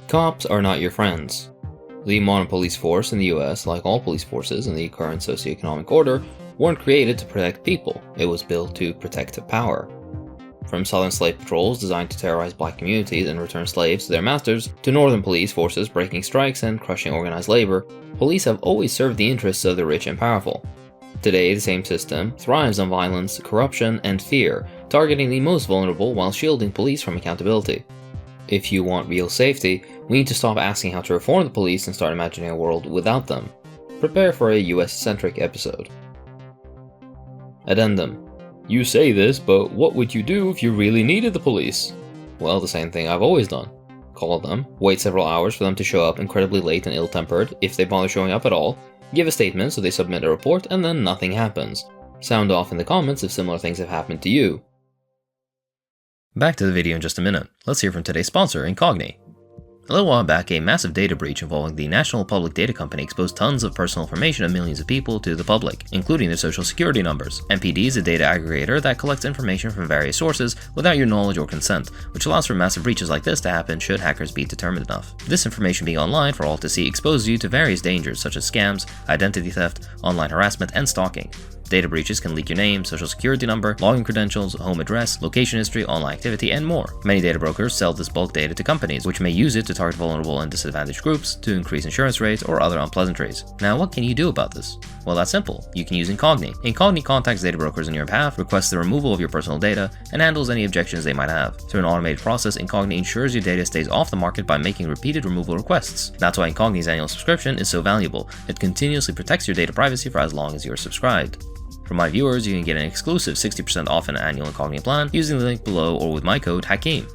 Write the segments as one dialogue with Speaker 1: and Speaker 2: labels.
Speaker 1: Cops are not your friends. The modern police force in the US, like all police forces in the current socioeconomic order, weren't created to protect people, it was built to protect power. From southern slave patrols designed to terrorize black communities and return slaves to their masters, to northern police forces breaking strikes and crushing organized labor, police have always served the interests of the rich and powerful. Today, the same system thrives on violence, corruption, and fear, targeting the most vulnerable while shielding police from accountability. If you want real safety, we need to stop asking how to reform the police and start imagining a world without them. Prepare for a US-centric episode. Addendum. You say this, but what would you do if you really needed the police? Well, the same thing I've always done. Call them, wait several hours for them to show up incredibly late and ill-tempered, if they bother showing up at all, give a statement so they submit a report, and then nothing happens. Sound off in the comments if similar things have happened to you. Back to the video in just a minute. Let's hear from today's sponsor, Incogni. A little while back, a massive data breach involving the National Public Data Company exposed tons of personal information of millions of people to the public, including their social security numbers. NPD is a data aggregator that collects information from various sources without your knowledge or consent, which allows for massive breaches like this to happen should hackers be determined enough. This information being online for all to see exposes you to various dangers such as scams, identity theft, online harassment, and stalking. Data breaches can leak your name, social security number, login credentials, home address, location history, online activity, and more. Many data brokers sell this bulk data to companies, which may use it to target vulnerable and disadvantaged groups, to increase insurance rates, or other unpleasantries. Now, what can you do about this? Well, that's simple. You can use Incogni. Incogni contacts data brokers on your behalf, requests the removal of your personal data, and handles any objections they might have. Through an automated process, Incogni ensures your data stays off the market by making repeated removal requests. That's why Incogni's annual subscription is so valuable. It continuously protects your data privacy for as long as you're subscribed. For my viewers, you can get an exclusive 60% off an annual Incogni plan using the link below or with my code HAKIM.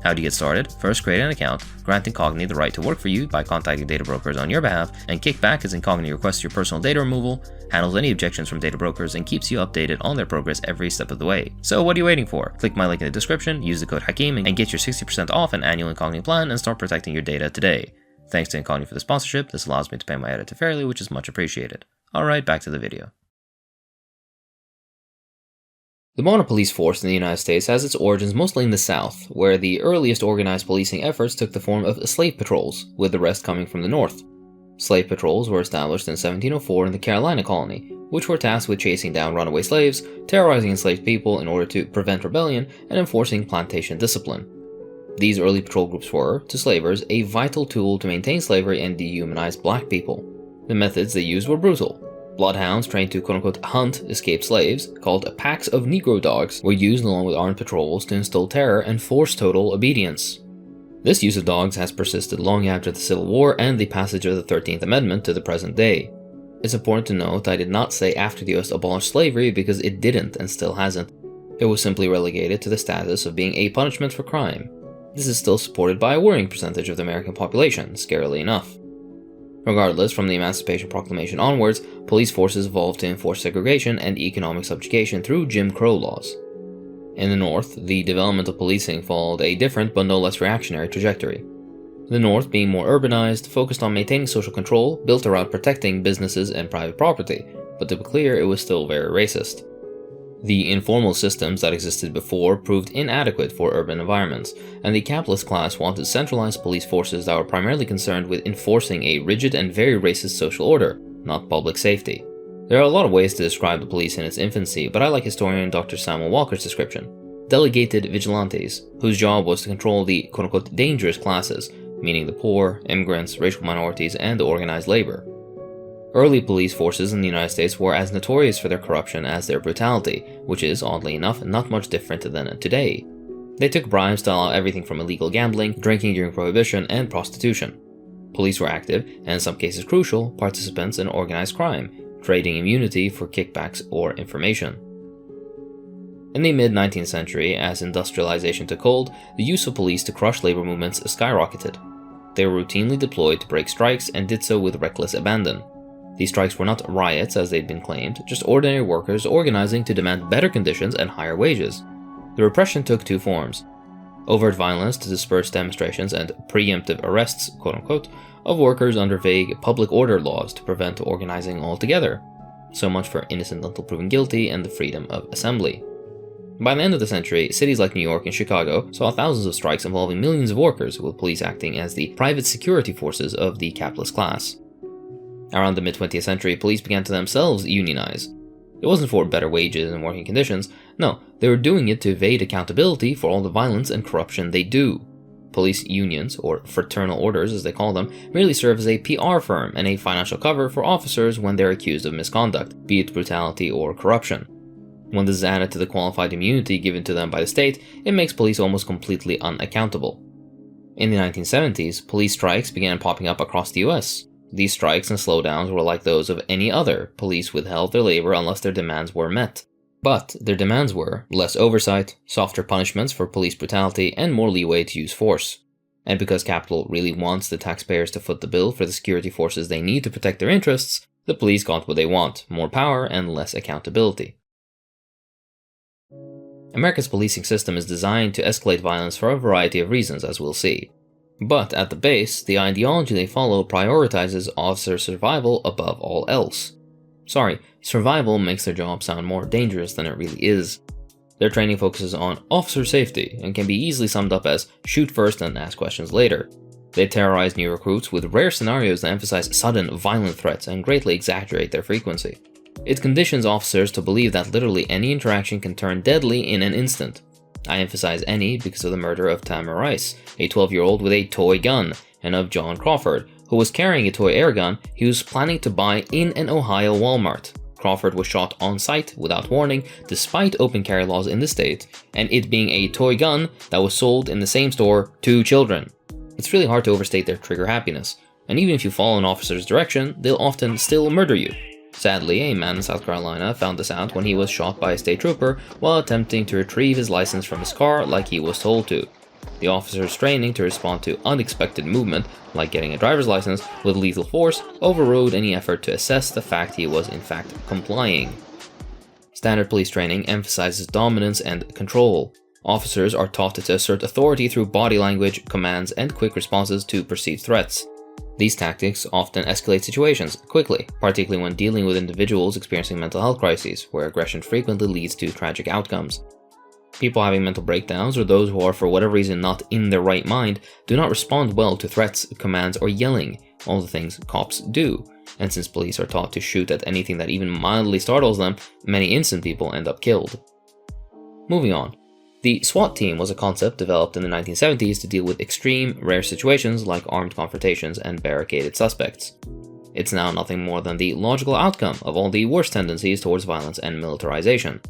Speaker 1: How do you get started? First, create an account, grant Incogni the right to work for you by contacting data brokers on your behalf, and kick back as Incogni requests your personal data removal, handles any objections from data brokers, and keeps you updated on their progress every step of the way. So what are you waiting for? Click my link in the description, use the code HAKIM, and get your 60% off an annual Incogni plan and start protecting your data today. Thanks to Incogni for the sponsorship. This allows me to pay my editor fairly, which is much appreciated. Alright, back to the video. The modern police force in the United States has its origins mostly in the South, where the earliest organized policing efforts took the form of slave patrols, with the rest coming from the North. Slave patrols were established in 1704 in the Carolina colony, which were tasked with chasing down runaway slaves, terrorizing enslaved people in order to prevent rebellion, and enforcing plantation discipline. These early patrol groups were, to slavers, a vital tool to maintain slavery and dehumanize black people. The methods they used were brutal. Bloodhounds trained to quote-unquote hunt escaped slaves, called packs of Negro dogs, were used along with armed patrols to instill terror and force total obedience. This use of dogs has persisted long after the Civil War and the passage of the 13th Amendment to the present day. It's important to note I did not say after the US abolished slavery because it didn't and still hasn't. It was simply relegated to the status of being a punishment for crime. This is still supported by a worrying percentage of the American population, scarily enough. Regardless, from the Emancipation Proclamation onwards, police forces evolved to enforce segregation and economic subjugation through Jim Crow laws. In the North, the development of policing followed a different but no less reactionary trajectory. The North, being more urbanized, focused on maintaining social control, built around protecting businesses and private property, but to be clear, it was still very racist. The informal systems that existed before proved inadequate for urban environments, and the capitalist class wanted centralized police forces that were primarily concerned with enforcing a rigid and very racist social order, not public safety. There are a lot of ways to describe the police in its infancy, but I like historian Dr. Samuel Walker's description. Delegated vigilantes, whose job was to control the quote-unquote dangerous classes, meaning the poor, immigrants, racial minorities, and organized labor. Early police forces in the United States were as notorious for their corruption as their brutality, which is, oddly enough, not much different than today. They took bribes to allow everything from illegal gambling, drinking during Prohibition, and prostitution. Police were active, and in some cases crucial, participants in organized crime, trading immunity for kickbacks or information. In the mid-19th century, as industrialization took hold, the use of police to crush labor movements skyrocketed. They were routinely deployed to break strikes and did so with reckless abandon. These strikes were not riots as they'd been claimed, just ordinary workers organizing to demand better conditions and higher wages. The repression took two forms: overt violence to disperse demonstrations and preemptive arrests, quote-unquote, of workers under vague public order laws to prevent organizing altogether. So much for innocent until proven guilty and the freedom of assembly. By the end of the century, cities like New York and Chicago saw thousands of strikes involving millions of workers, with police acting as the private security forces of the capitalist class. Around the mid-20th century, police began to themselves unionize. It wasn't for better wages and working conditions. No, they were doing it to evade accountability for all the violence and corruption they do. Police unions, or fraternal orders as they call them, merely serve as a PR firm and a financial cover for officers when they're accused of misconduct, be it brutality or corruption. When this is added to the qualified immunity given to them by the state, it makes police almost completely unaccountable. In the 1970s, police strikes began popping up across the US. These strikes and slowdowns were like those of any other. Police withheld their labor unless their demands were met. But their demands were less oversight, softer punishments for police brutality, and more leeway to use force. And because capital really wants the taxpayers to foot the bill for the security forces they need to protect their interests, the police got what they want: more power and less accountability. America's policing system is designed to escalate violence for a variety of reasons, as we'll see. But at the base, the ideology they follow prioritizes officer survival above all else. Sorry, survival makes their job sound more dangerous than it really is. Their training focuses on officer safety and can be easily summed up as shoot first and ask questions later. They terrorize new recruits with rare scenarios that emphasize sudden, violent threats and greatly exaggerate their frequency. It conditions officers to believe that literally any interaction can turn deadly in an instant. I emphasize any because of the murder of Tamir Rice, a 12-year-old with a toy gun, and of John Crawford, who was carrying a toy air gun he was planning to buy in an Ohio Walmart. Crawford was shot on sight without warning, despite open carry laws in the state, and it being a toy gun that was sold in the same store to children. It's really hard to overstate their trigger happiness, and even if you follow an officer's direction, they'll often still murder you. Sadly, a man in South Carolina found this out when he was shot by a state trooper while attempting to retrieve his license from his car like he was told to. The officer's training to respond to unexpected movement, like getting a driver's license, with lethal force overrode any effort to assess the fact he was in fact complying. Standard police training emphasizes dominance and control. Officers are taught to assert authority through body language, commands, and quick responses to perceived threats. These tactics often escalate situations quickly, particularly when dealing with individuals experiencing mental health crises, where aggression frequently leads to tragic outcomes. People having mental breakdowns, or those who are for whatever reason not in their right mind, do not respond well to threats, commands, or yelling, all the things cops do. And since police are taught to shoot at anything that even mildly startles them, many innocent people end up killed. Moving on. The SWAT team was a concept developed in the 1970s to deal with extreme, rare situations like armed confrontations and barricaded suspects. It's now nothing more than the logical outcome of all the worst tendencies towards violence and militarization.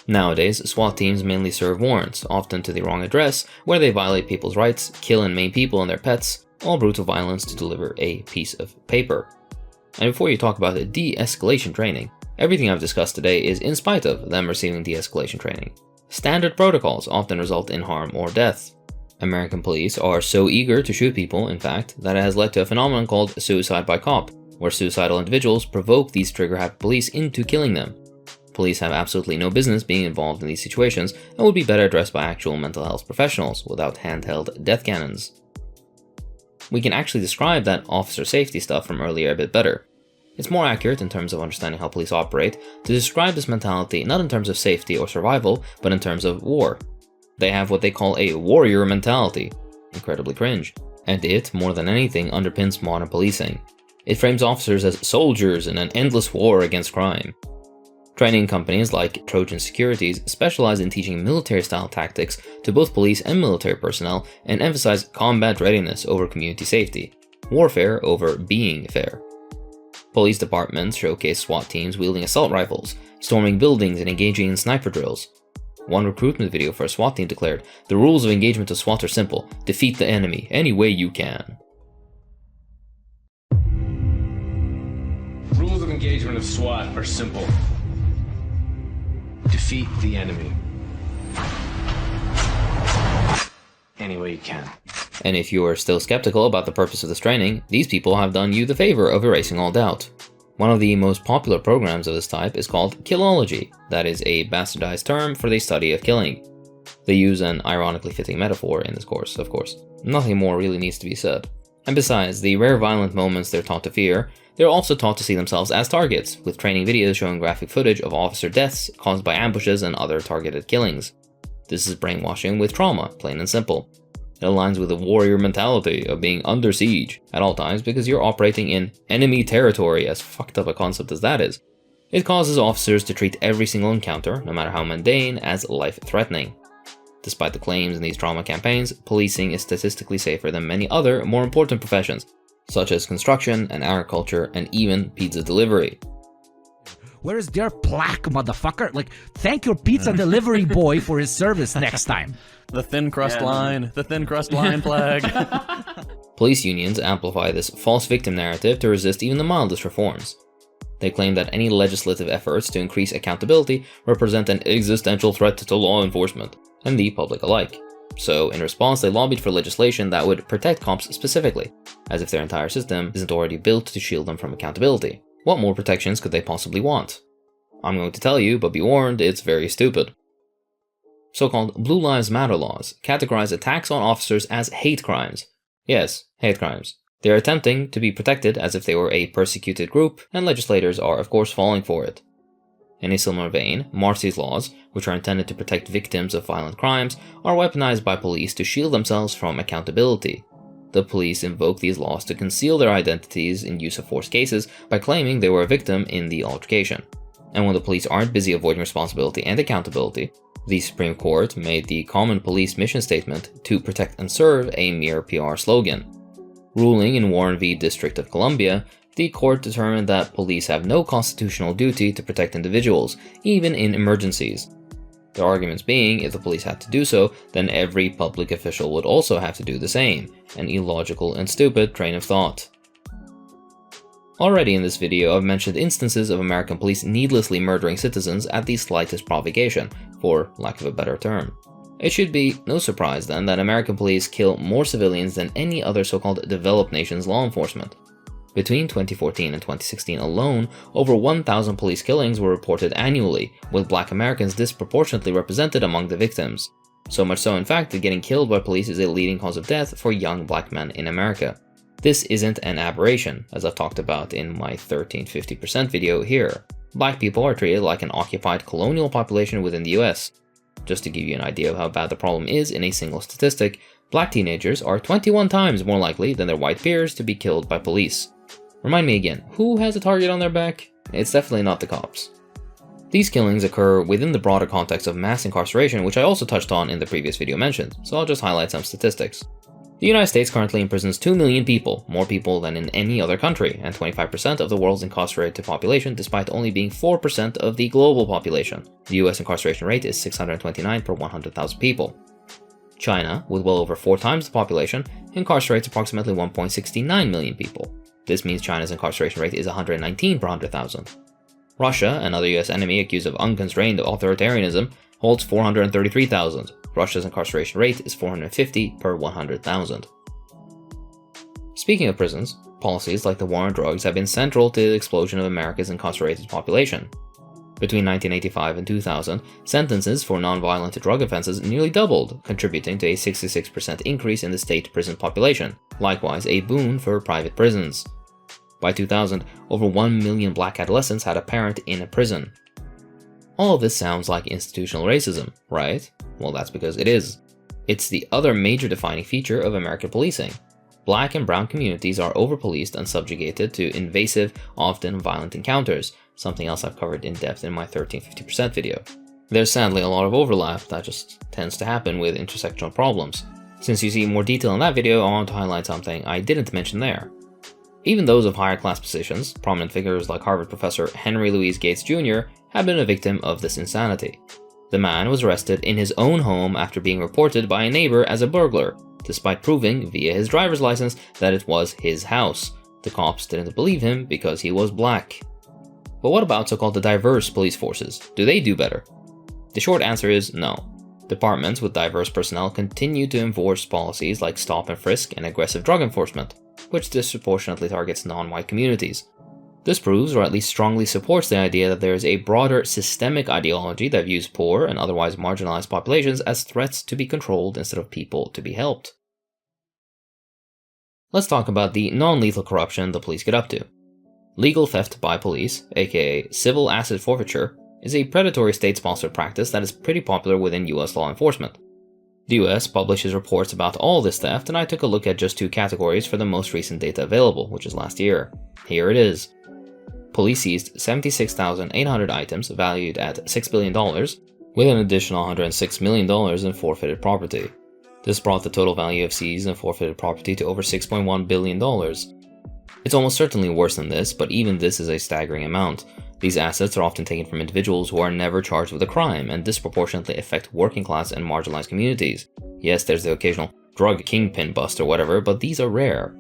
Speaker 1: Nowadays, SWAT teams mainly serve warrants, often to the wrong address, where they violate people's rights, kill and maim people and their pets, all brutal violence to deliver a piece of paper. And before you talk about the de-escalation training, everything I've discussed today is in spite of them receiving de-escalation training. Standard protocols often result in harm or death. American police are so eager to shoot people, in fact, that it has led to a phenomenon called suicide by cop, where suicidal individuals provoke these trigger-happy police into killing them. Police have absolutely no business being involved in these situations and would be better addressed by actual mental health professionals without handheld death cannons. We can actually describe that officer safety stuff from earlier a bit better. It's more accurate in terms of understanding how police operate to describe this mentality not in terms of safety or survival, but in terms of war. They have what they call a warrior mentality. Incredibly cringe. And it, more than anything, underpins modern policing. It frames officers as soldiers in an endless war against crime. Training companies like Trojan Securities specialize in teaching military-style tactics to both police and military personnel and emphasize combat readiness over community safety, warfare over being fair. Police departments showcase SWAT teams wielding assault rifles, storming buildings and engaging in sniper drills. One recruitment video for a SWAT team declared, "The rules of engagement of SWAT are simple. Defeat the enemy any way you can."
Speaker 2: Rules of engagement of SWAT are simple. Defeat the enemy any way you can.
Speaker 1: And if you are still skeptical about the purpose of this training, these people have done you the favor of erasing all doubt. One of the most popular programs of this type is called Killology, that is a bastardized term for the study of killing. They use an ironically fitting metaphor in this course, of course. Nothing more really needs to be said. And besides the rare violent moments they're taught to fear, they're also taught to see themselves as targets, with training videos showing graphic footage of officer deaths caused by ambushes and other targeted killings. This is brainwashing with trauma, plain and simple. It aligns with the warrior mentality of being under siege at all times because you're operating in enemy territory, as fucked up a concept as that is. It causes officers to treat every single encounter, no matter how mundane, as life-threatening. Despite the claims in these trauma campaigns, policing is statistically safer than many other, more important professions, such as construction and agriculture and even pizza delivery.
Speaker 3: Where is their plaque, motherfucker? Like, thank your pizza delivery boy for his service next time.
Speaker 4: The thin crust line flag.
Speaker 1: Police unions amplify this false victim narrative to resist even the mildest reforms. They claim that any legislative efforts to increase accountability represent an existential threat to law enforcement and the public alike. So, in response, they lobbied for legislation that would protect cops specifically, as if their entire system isn't already built to shield them from accountability. What more protections could they possibly want? I'm going to tell you, but be warned, it's very stupid. So-called Blue Lives Matter laws categorize attacks on officers as hate crimes. Yes, hate crimes. They're attempting to be protected as if they were a persecuted group, and legislators are of course falling for it. In a similar vein, Marsy's laws, which are intended to protect victims of violent crimes, are weaponized by police to shield themselves from accountability. The police invoke these laws to conceal their identities in use of force cases by claiming they were a victim in the altercation. And when the police aren't busy avoiding responsibility and accountability, the Supreme Court made the common police mission statement to protect and serve a mere PR slogan. Ruling in Warren v. District of Columbia, the court determined that police have no constitutional duty to protect individuals, even in emergencies. The arguments being, if the police had to do so, then every public official would also have to do the same, an illogical and stupid train of thought. Already in this video, I've mentioned instances of American police needlessly murdering citizens at the slightest provocation, for lack of a better term. It should be no surprise then that American police kill more civilians than any other so-called developed nation's law enforcement. Between 2014 and 2016 alone, over 1,000 police killings were reported annually, with Black Americans disproportionately represented among the victims. So much so in fact that getting killed by police is a leading cause of death for young black men in America. This isn't an aberration, as I've talked about in my 13-50% video here. Black people are treated like an occupied colonial population within the US. Just to give you an idea of how bad the problem is in a single statistic, black teenagers are 21 times more likely than their white peers to be killed by police. Remind me again, who has a target on their back? It's definitely not the cops. These killings occur within the broader context of mass incarceration, which I also touched on in the previous video mentioned, so I'll just highlight some statistics. The United States currently imprisons 2 million people, more people than in any other country, and 25% of the world's incarcerated population, despite only being 4% of the global population. The US incarceration rate is 629 per 100,000 people. China, with well over 4 times the population, incarcerates approximately 1.69 million people. This means China's incarceration rate is 119 per 100,000. Russia, another US enemy accused of unconstrained authoritarianism, holds 433,000. Russia's incarceration rate is 450 per 100,000. Speaking of prisons, policies like the war on drugs have been central to the explosion of America's incarcerated population. Between 1985 and 2000, sentences for non-violent drug offenses nearly doubled, contributing to a 66% increase in the state prison population, likewise a boon for private prisons. By 2000, over 1 million black adolescents had a parent in a prison. All of this sounds like institutional racism, right? Well, that's because it is. It's the other major defining feature of American policing. Black and brown communities are over-policed and subjugated to invasive, often violent encounters, something else I've covered in depth in my 13-50% video. There's sadly a lot of overlap that just tends to happen with intersectional problems. Since you see more detail in that video, I want to highlight something I didn't mention there. Even those of higher class positions, prominent figures like Harvard professor Henry Louis Gates Jr. have been a victim of this insanity. The man was arrested in his own home after being reported by a neighbor as a burglar, despite proving via his driver's license that it was his house. The cops didn't believe him because he was black. But what about so-called diverse police forces? Do they do better? The short answer is no. Departments with diverse personnel continue to enforce policies like stop and frisk and aggressive drug enforcement, which disproportionately targets non-white communities. This proves, or at least strongly supports, the idea that there is a broader systemic ideology that views poor and otherwise marginalized populations as threats to be controlled instead of people to be helped. Let's talk about the non-lethal corruption the police get up to. Legal theft by police, aka civil asset forfeiture, is a predatory state-sponsored practice that is pretty popular within US law enforcement. The US publishes reports about all this theft, and I took a look at just 2 categories for the most recent data available, which is last year. Here it is. Police seized 76,800 items valued at $6 billion, with an additional $106 million in forfeited property. This brought the total value of seized and forfeited property to over $6.1 billion. It's almost certainly worse than this, but even this is a staggering amount. These assets are often taken from individuals who are never charged with a crime and disproportionately affect working class and marginalized communities. Yes, there's the occasional drug kingpin bust or whatever, but these are rare.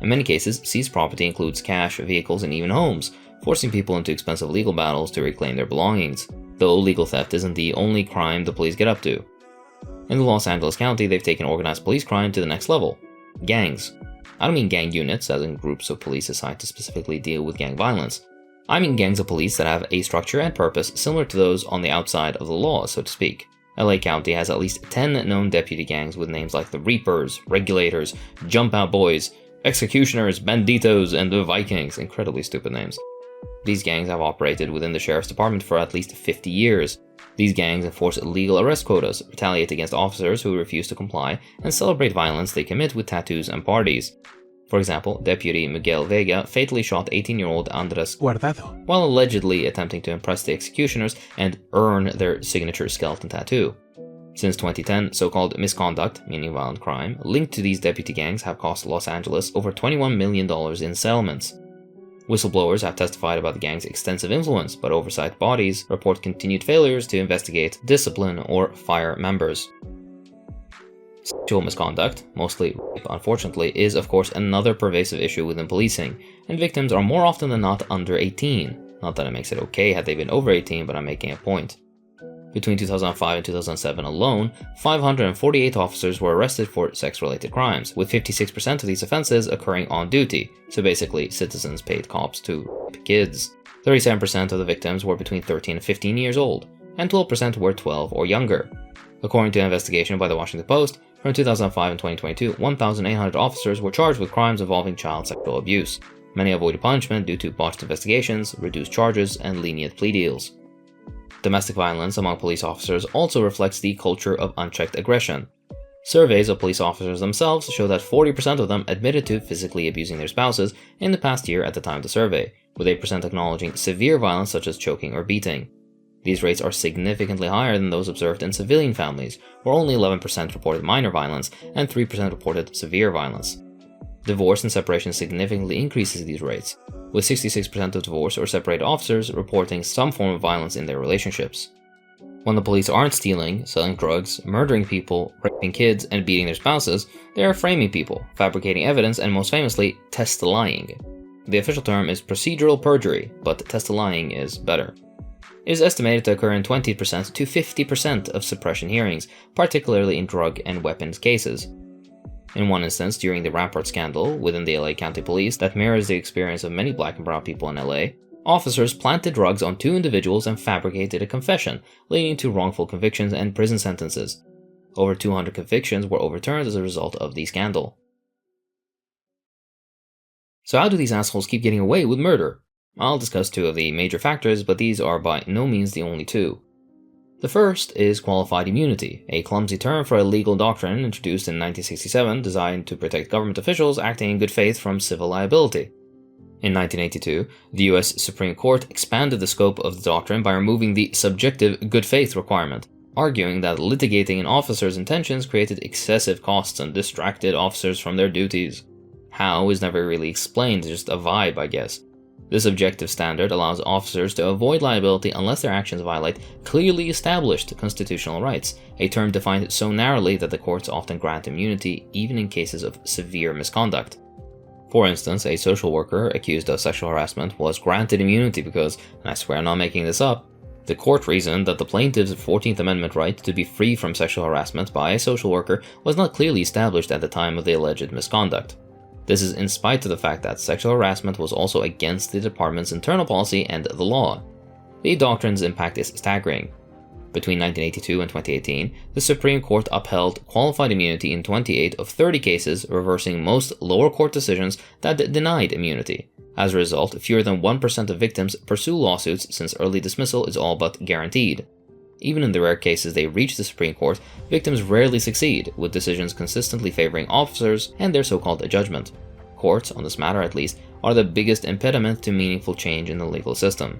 Speaker 1: In many cases, seized property includes cash, vehicles, and even homes, forcing people into expensive legal battles to reclaim their belongings, though legal theft isn't the only crime the police get up to. In the Los Angeles County, they've taken organized police crime to the next level. Gangs. I don't mean gang units, as in groups of police assigned to specifically deal with gang violence. I mean gangs of police that have a structure and purpose similar to those on the outside of the law, so to speak. LA County has at least 10 known deputy gangs with names like the Reapers, Regulators, Jump Out Boys, Executioners, Banditos, and the Vikings. Incredibly stupid names. These gangs have operated within the sheriff's department for at least 50 years. These gangs enforce illegal arrest quotas, retaliate against officers who refuse to comply, and celebrate violence they commit with tattoos and parties. For example, Deputy Miguel Vega fatally shot 18-year-old Andres
Speaker 5: Guardado
Speaker 1: while allegedly attempting to impress the executioners and earn their signature skeleton tattoo. Since 2010, so-called misconduct, meaning violent crime, linked to these deputy gangs have cost Los Angeles over $21 million in settlements. Whistleblowers have testified about the gang's extensive influence, but oversight bodies report continued failures to investigate, discipline, or fire members. Sexual misconduct, mostly rape unfortunately, is of course another pervasive issue within policing, and victims are more often than not under 18. Not that it makes it okay had they been over 18, but I'm making a point. Between 2005 and 2007 alone, 548 officers were arrested for sex-related crimes, with 56% of these offenses occurring on duty, so basically citizens paid cops to rape kids. 37% of the victims were between 13 and 15 years old, and 12% were 12 or younger. According to an investigation by the Washington Post, from 2005 and 2022, 1,800 officers were charged with crimes involving child sexual abuse. Many avoided punishment due to botched investigations, reduced charges, and lenient plea deals. Domestic violence among police officers also reflects the culture of unchecked aggression. Surveys of police officers themselves show that 40% of them admitted to physically abusing their spouses in the past year at the time of the survey, with 8% acknowledging severe violence such as choking or beating. These rates are significantly higher than those observed in civilian families, where only 11% reported minor violence and 3% reported severe violence. Divorce and separation significantly increases these rates, with 66% of divorced or separated officers reporting some form of violence in their relationships. When the police aren't stealing, selling drugs, murdering people, raping kids, and beating their spouses, they are framing people, fabricating evidence, and most famously, test-lying. The official term is procedural perjury, but test-lying is better. It is estimated to occur in 20% to 50% of suppression hearings, particularly in drug and weapons cases. In one instance, during the Rampart scandal within the LA County Police that mirrors the experience of many black and brown people in LA, officers planted drugs on 2 individuals and fabricated a confession, leading to wrongful convictions and prison sentences. Over 200 convictions were overturned as a result of the scandal. So how do these assholes keep getting away with murder? I'll discuss 2 of the major factors, but these are by no means the only 2. The first is qualified immunity, a clumsy term for a legal doctrine introduced in 1967 designed to protect government officials acting in good faith from civil liability. In 1982, the US Supreme Court expanded the scope of the doctrine by removing the subjective good faith requirement, arguing that litigating an officer's intentions created excessive costs and distracted officers from their duties. How is never really explained, just a vibe, I guess. This objective standard allows officers to avoid liability unless their actions violate clearly established constitutional rights, a term defined so narrowly that the courts often grant immunity even in cases of severe misconduct. For instance, a social worker accused of sexual harassment was granted immunity because, and I swear I'm not making this up, the court reasoned that the plaintiff's 14th Amendment right to be free from sexual harassment by a social worker was not clearly established at the time of the alleged misconduct. This is in spite of the fact that sexual harassment was also against the department's internal policy and the law. The doctrine's impact is staggering. Between 1982 and 2018, the Supreme Court upheld qualified immunity in 28 of 30 cases, reversing most lower court decisions that denied immunity. As a result, fewer than 1% of victims pursue lawsuits since early dismissal is all but guaranteed. Even in the rare cases they reach the Supreme Court, victims rarely succeed, with decisions consistently favoring officers and their so-called judgment. Courts, on this matter at least, are the biggest impediment to meaningful change in the legal system.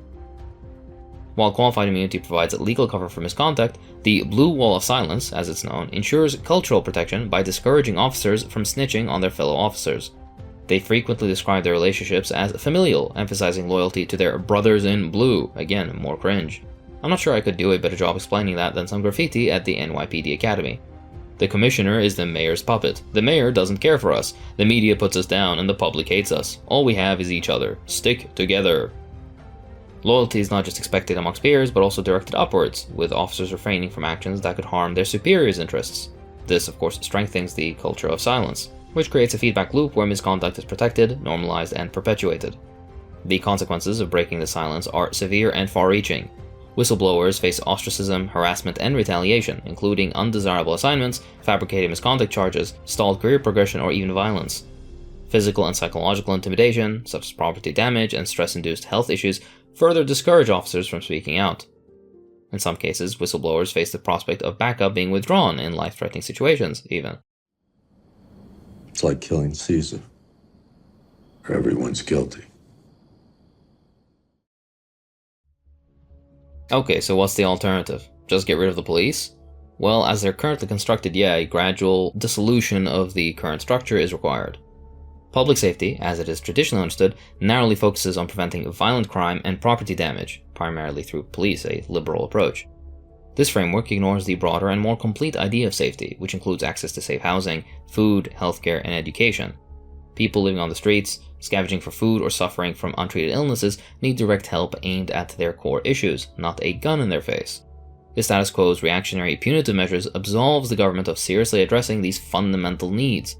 Speaker 1: While qualified immunity provides legal cover for misconduct, the blue wall of silence, as it's known, ensures cultural protection by discouraging officers from snitching on their fellow officers. They frequently describe their relationships as familial, emphasizing loyalty to their brothers in blue. Again, more cringe. I'm not sure I could do a better job explaining that than some graffiti at the NYPD Academy. The commissioner is the mayor's puppet. The mayor doesn't care for us. The media puts us down and the public hates us. All we have is each other. Stick together. Loyalty is not just expected amongst peers, but also directed upwards, with officers refraining from actions that could harm their superiors' interests. This, of course, strengthens the culture of silence, which creates a feedback loop where misconduct is protected, normalized, and perpetuated. The consequences of breaking the silence are severe and far-reaching. Whistleblowers face ostracism, harassment, and retaliation, including undesirable assignments, fabricated misconduct charges, stalled career progression, or even violence. Physical and psychological intimidation, such as property damage and stress-induced health issues, further discourage officers from speaking out. In some cases, whistleblowers face the prospect of backup being withdrawn in life-threatening situations, even.
Speaker 5: It's like killing Caesar. Everyone's guilty.
Speaker 1: Okay, so what's the alternative? Just get rid of the police? Well, as they're currently constructed, yeah, a gradual dissolution of the current structure is required. Public safety, as it is traditionally understood, narrowly focuses on preventing violent crime and property damage, primarily through police, a liberal approach. This framework ignores the broader and more complete idea of safety, which includes access to safe housing, food, healthcare, and education. People living on the streets, scavenging for food, or suffering from untreated illnesses need direct help aimed at their core issues, not a gun in their face. The status quo's reactionary punitive measures absolves the government of seriously addressing these fundamental needs.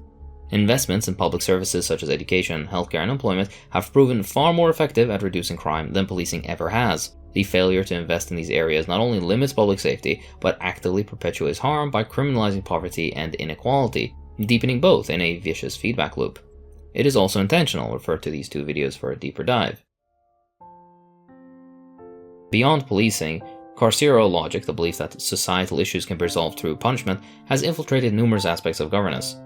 Speaker 1: Investments in public services such as education, healthcare, and employment have proven far more effective at reducing crime than policing ever has. The failure to invest in these areas not only limits public safety, but actively perpetuates harm by criminalizing poverty and inequality, deepening both in a vicious feedback loop. It is also intentional. Refer to these two videos for a deeper dive. Beyond policing, carceral logic, the belief that societal issues can be resolved through punishment, has infiltrated numerous aspects of governance.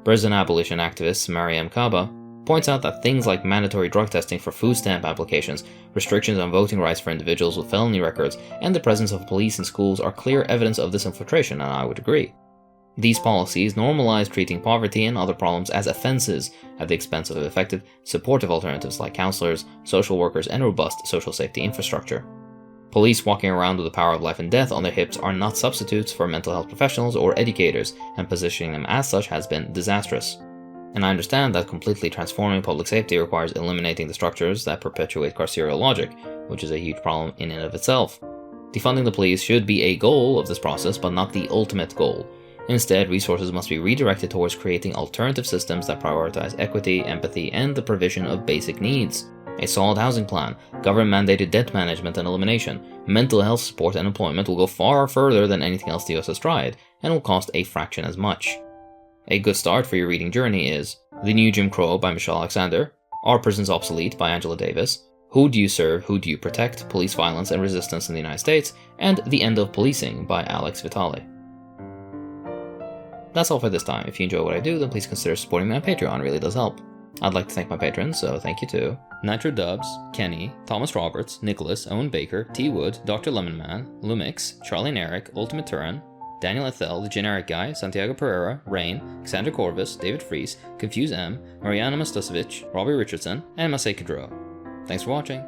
Speaker 1: Prison abolition activist Mariam Kaba points out that things like mandatory drug testing for food stamp applications, restrictions on voting rights for individuals with felony records, and the presence of police in schools are clear evidence of this infiltration, and I would agree. These policies normalize treating poverty and other problems as offenses at the expense of effective, supportive alternatives like counselors, social workers, and robust social safety infrastructure. Police walking around with the power of life and death on their hips are not substitutes for mental health professionals or educators, and positioning them as such has been disastrous. And I understand that completely transforming public safety requires eliminating the structures that perpetuate carceral logic, which is a huge problem in and of itself. Defunding the police should be a goal of this process, but not the ultimate goal. Instead, resources must be redirected towards creating alternative systems that prioritize equity, empathy, and the provision of basic needs. A solid housing plan, government-mandated debt management and elimination, mental health support, and employment will go far further than anything else the US has tried, and will cost a fraction as much. A good start for your reading journey is The New Jim Crow by Michelle Alexander, Are Prisons Obsolete by Angela Davis, Who Do You Serve, Who Do You Protect? Police Violence and Resistance in the United States, and The End of Policing by Alex Vitale. That's all for this time. If you enjoy what I do, then please consider supporting me on Patreon, it really does help. I'd like to thank my patrons, so thank you to Nitro Dubs, Kenny, Thomas Roberts, Nicholas, Owen Baker, T. Wood, Dr. Lemonman, Lumix, Charlie and Eric, Ultimate Turin, Daniel Ethel, The Generic Guy, Santiago Pereira, Rain, Xander Corvus, David Fries, Confuse M, Mariana Mastosevic, Robbie Richardson, and Masay Kudrow. Thanks for watching.